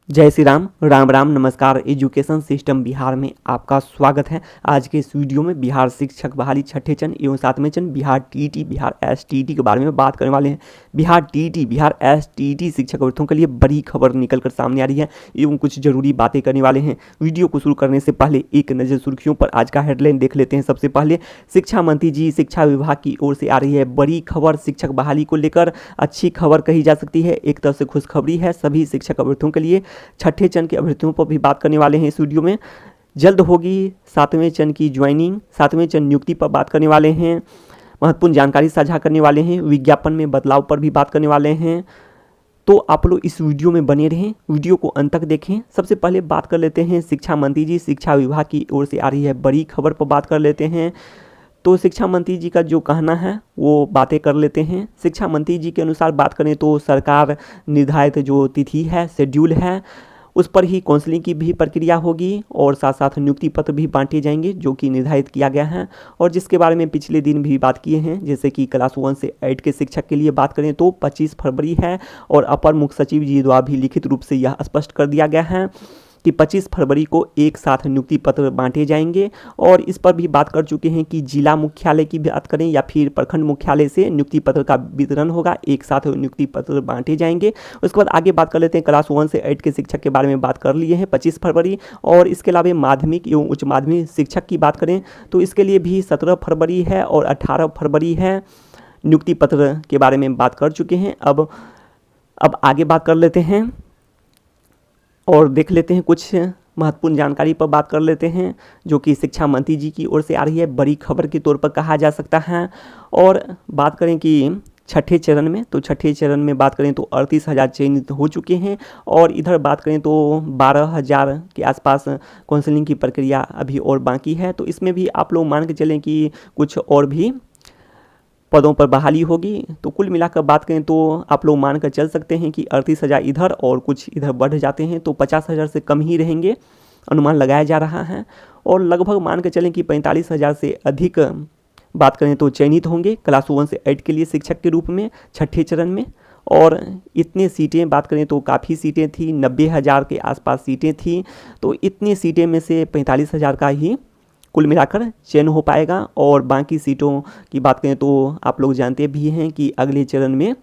जय श्री राम, राम राम, नमस्कार। Education system Bihar में आपका स्वागत है। आज के इस वीडियो में बिहार शिक्षक बहाली छठे चरण एवं सातवें चरण बिहार टीईटी, बिहार एसटीईटी के बारे में बात करने वाले हैं। बिहार टीईटी, बिहार एसटीईटी शिक्षक अभ्यर्थियों के लिए बड़ी खबर निकल कर सामने आ रही है एवं कुछ जरूरी बातें करने वाले हैं। वीडियो को शुरू करने से पहले एक नज़र सुर्खियों पर आज का हेडलाइन देख लेते हैं। सबसे पहले शिक्षा मंत्री जी, शिक्षा विभाग की ओर से आ रही है बड़ी खबर। शिक्षक बहाली को लेकर अच्छी खबर कही जा सकती है, एक तरह से खुशखबरी है सभी शिक्षक अभ्यर्थियों के लिए। छठे चरण के अभ्यर्थियों पर भी बात करने वाले हैं इस वीडियो में। जल्द होगी सातवें चरण की ज्वाइनिंग, सातवें चरण नियुक्ति पर बात करने वाले हैं। महत्वपूर्ण जानकारी साझा करने वाले हैं। विज्ञापन में बदलाव पर भी बात करने वाले हैं। तो आप लोग इस वीडियो में बने रहें, वीडियो को अंत तक देखें। सबसे पहले बात कर लेते हैं शिक्षा मंत्री जी, शिक्षा विभाग की ओर से आ रही है बड़ी खबर पर बात कर लेते हैं। तो शिक्षा मंत्री जी का जो कहना है वो बातें कर लेते हैं। शिक्षा मंत्री जी के अनुसार बात करें तो सरकार निर्धारित जो तिथि है, शेड्यूल है, उस पर ही काउंसलिंग की भी प्रक्रिया होगी और साथ साथ नियुक्ति पत्र भी बांटे जाएंगे जो कि निर्धारित किया गया है और जिसके बारे में पिछले दिन भी बात किए हैं। जैसे कि क्लास 1 से 8 के शिक्षक के लिए बात करें तो 25 फरवरी है और अपर मुख्य सचिव जी द्वारा भी लिखित रूप से यह स्पष्ट कर दिया गया है कि 25 फरवरी को एक साथ नियुक्ति पत्र बांटे जाएंगे। और इस पर भी बात कर चुके हैं कि जिला मुख्यालय की बात करें या फिर प्रखंड मुख्यालय से नियुक्ति पत्र का वितरण होगा, एक साथ नियुक्ति पत्र बांटे जाएंगे। उसके बाद आगे बात कर लेते हैं, क्लास 1 से 8 के शिक्षक के बारे में बात कर लिए हैं 25 फरवरी। और इसके अलावा माध्यमिक एवं उच्च माध्यमिक शिक्षक की बात करें तो इसके लिए भी 17 फरवरी है और 18 फरवरी है। नियुक्ति पत्र के बारे में बात कर चुके हैं। अब आगे बात कर लेते हैं और देख लेते हैं कुछ महत्वपूर्ण जानकारी पर बात कर लेते हैं जो कि शिक्षा मंत्री जी की ओर से आ रही है बड़ी खबर के तौर पर कहा जा सकता है। और बात करें कि छठे चरण में, तो छठे चरण में बात करें तो 38,000 चयनित हो चुके हैं और इधर बात करें तो 12,000 के आसपास काउंसलिंग की प्रक्रिया अभी और बाकी है। तो इसमें भी आप लोग मान के चलें कि कुछ और भी पदों पर बहाली होगी। तो कुल मिलाकर बात करें तो आप लोग मानकर चल सकते हैं कि 38,000 इधर और कुछ इधर बढ़ जाते हैं तो 50,000 से कम ही रहेंगे, अनुमान लगाया जा रहा है। और लगभग मान कर चलें कि 45,000 से अधिक बात करें तो चयनित होंगे क्लास 1 से 8 के लिए शिक्षक के रूप में छठे चरण में। और इतने सीटें बात करें तो काफ़ी सीटें थी, 90,000 के आसपास सीटें थी। तो इतनी सीटें में से 45,000 का ही कुल मिलाकर चयन हो पाएगा। और बाकी सीटों की बात करें तो आप लोग जानते भी हैं कि अगले चरण में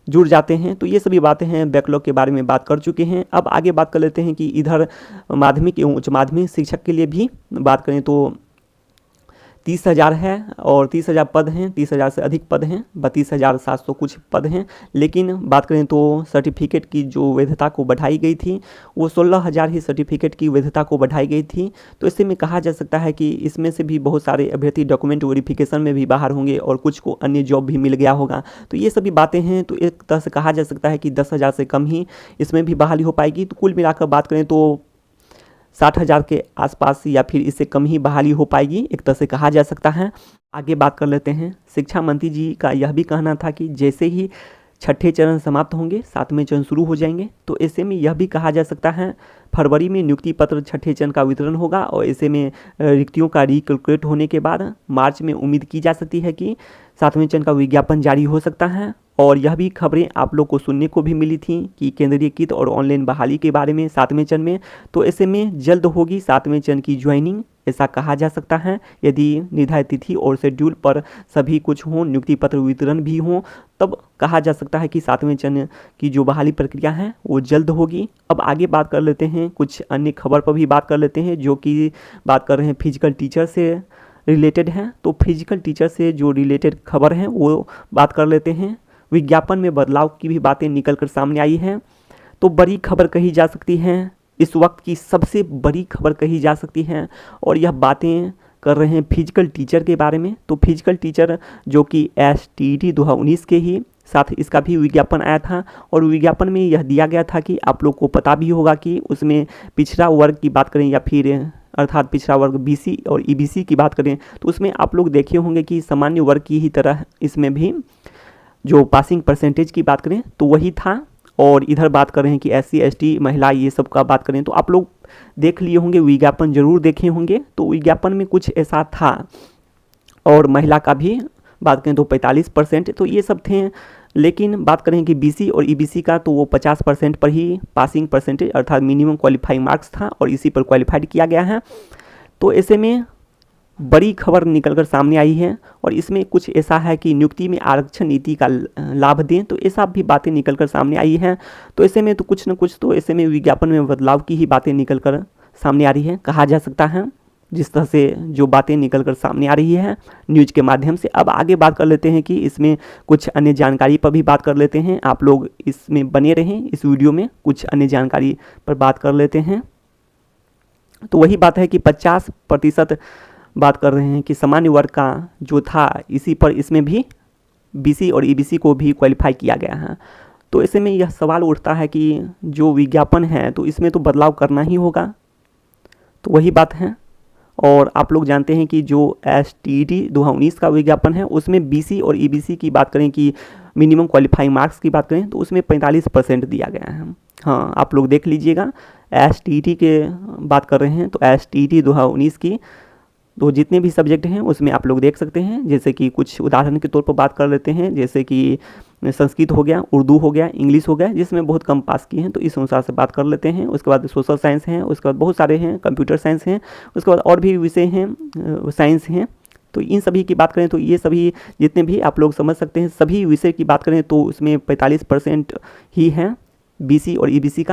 जुड़ जाते हैं। तो ये सभी बातें हैं, बैकलॉग के बारे में बात कर चुके हैं। अब आगे बात कर लेते हैं कि इधर माध्यमिक एवं उच्च माध्यमिक शिक्षक के लिए भी बात करें तो 30,000 है और 30,000 पद हैं, 30,000 से अधिक पद हैं, 32,700 कुछ पद हैं। लेकिन बात करें तो सर्टिफिकेट की जो वैधता को बढ़ाई गई थी वो 16,000 ही सर्टिफिकेट की वैधता को बढ़ाई गई थी। तो इससे में कहा जा सकता है कि इसमें से भी बहुत सारे अभ्यर्थी डॉक्यूमेंट वेरिफिकेशन में भी बाहर होंगे और कुछ को अन्य जॉब भी मिल गया होगा। तो ये सभी बातें हैं। तो एक तरह से कहा जा सकता है कि 10,000 से कम ही इसमें भी बहाली हो पाएगी। तो कुल मिलाकर बात करें तो 60,000 के आसपास या फिर इससे कम ही बहाली हो पाएगी, एक तरह से कहा जा सकता है। आगे बात कर लेते हैं, शिक्षा मंत्री जी का यह भी कहना था कि जैसे ही छठे चरण समाप्त होंगे सातवें चरण शुरू हो जाएंगे। तो ऐसे में यह भी कहा जा सकता है फरवरी में नियुक्ति पत्र छठे चरण का वितरण होगा और ऐसे में रिक्तियों का रिकैलकुलेट होने के बाद मार्च में उम्मीद की जा सकती है कि सातवें चरण का विज्ञापन जारी हो सकता है। और यह भी खबरें आप लोग को सुनने को भी मिली थी कि केंद्रीयकृत और ऑनलाइन बहाली के बारे में सातवें चरण में। तो ऐसे में जल्द होगी सातवें चरण की ज्वाइनिंग, ऐसा कहा जा सकता है। यदि निर्धारित तिथि और शेड्यूल पर सभी कुछ हों, नियुक्ति पत्र वितरण भी हों, तब कहा जा सकता है कि सातवें चरण की जो बहाली प्रक्रिया है वो जल्द होगी। अब आगे बात कर लेते हैं, कुछ अन्य खबर पर भी बात कर लेते हैं जो कि बात कर रहे हैं फिजिकल टीचर से रिलेटेड हैं। तो फिजिकल टीचर से जो रिलेटेड खबर है वो बात कर लेते हैं। विज्ञापन में बदलाव की भी बातें निकल कर सामने आई हैं। तो बड़ी खबर कही जा सकती है, इस वक्त की सबसे बड़ी खबर कही जा सकती है और यह बातें कर रहे हैं फिजिकल टीचर के बारे में। तो फिजिकल टीचर जो कि एसटीईटी 2019 के ही साथ इसका भी विज्ञापन आया था और विज्ञापन में यह दिया गया था कि आप लोग को पता भी होगा कि उसमें पिछड़ा वर्ग की बात करें या फिर अर्थात पिछड़ा वर्ग बीसी और ईबीसी की बात करें तो उसमें आप लोग देखे होंगे कि सामान्य वर्ग की ही तरह इसमें भी जो पासिंग परसेंटेज की बात करें तो वही था। और इधर बात कर रहे हैं कि एससी एसटी महिला ये सब का बात करें तो आप लोग देख लिए होंगे, विज्ञापन जरूर देखे होंगे। तो विज्ञापन में कुछ ऐसा था और महिला का भी बात करें तो 45%। तो ये सब थे लेकिन बात करें कि बीसी और ईबीसी का तो वो 50% पर ही पासिंग परसेंटेज अर्थात मिनिमम क्वालिफाइंग मार्क्स था और इसी पर क्वालिफाइड किया गया है। तो ऐसे में बड़ी खबर निकलकर सामने आई है और इसमें कुछ ऐसा है कि नियुक्ति में आरक्षण नीति का लाभ दें, तो ऐसा भी बातें निकलकर सामने आई हैं। तो ऐसे में तो कुछ न कुछ तो ऐसे में विज्ञापन में बदलाव की ही बातें निकलकर सामने आ रही है, कहा जा सकता है, जिस तरह से जो बातें निकलकर सामने आ रही है न्यूज़ के माध्यम से। अब आगे बात कर लेते हैं कि इसमें कुछ अन्य जानकारी पर भी बात कर लेते हैं। आप लोग इसमें बने रहें, इस वीडियो में कुछ अन्य जानकारी पर बात कर लेते हैं। तो वही बात है कि 50% बात कर रहे हैं कि सामान्य वर्ग का जो था इसी पर इसमें भी बीसी और ईबीसी को भी क्वालिफाई किया गया है। तो ऐसे में यह सवाल उठता है कि जो विज्ञापन है तो इसमें तो बदलाव करना ही होगा, तो वही बात है। और आप लोग जानते हैं कि जो STET 2019 का विज्ञापन है उसमें बीसी और ईबीसी की बात करें कि मिनिमम क्वालिफाइंग मार्क्स की बात करें तो उसमें 45% दिया गया है। हाँ, आप लोग देख लीजिएगा, STET के बात कर रहे हैं तो STET 2019 की तो जितने भी सब्जेक्ट हैं उसमें आप लोग देख सकते हैं। जैसे कि कुछ उदाहरण के तौर पर बात कर लेते हैं, जैसे कि संस्कृत हो गया, उर्दू हो गया, इंग्लिश हो गया, जिसमें बहुत कम पास किए हैं, तो इस अनुसार से बात कर लेते हैं। उसके बाद सोशल साइंस हैं, उसके बाद बहुत सारे हैं, कंप्यूटर साइंस हैं, उसके बाद और भी विषय हैं, साइंस हैं। तो इन सभी की बात करें तो ये सभी जितने भी आप लोग समझ सकते हैं, सभी विषय की बात करें तो उसमें 45% ही है बीसी और ईबीसी का।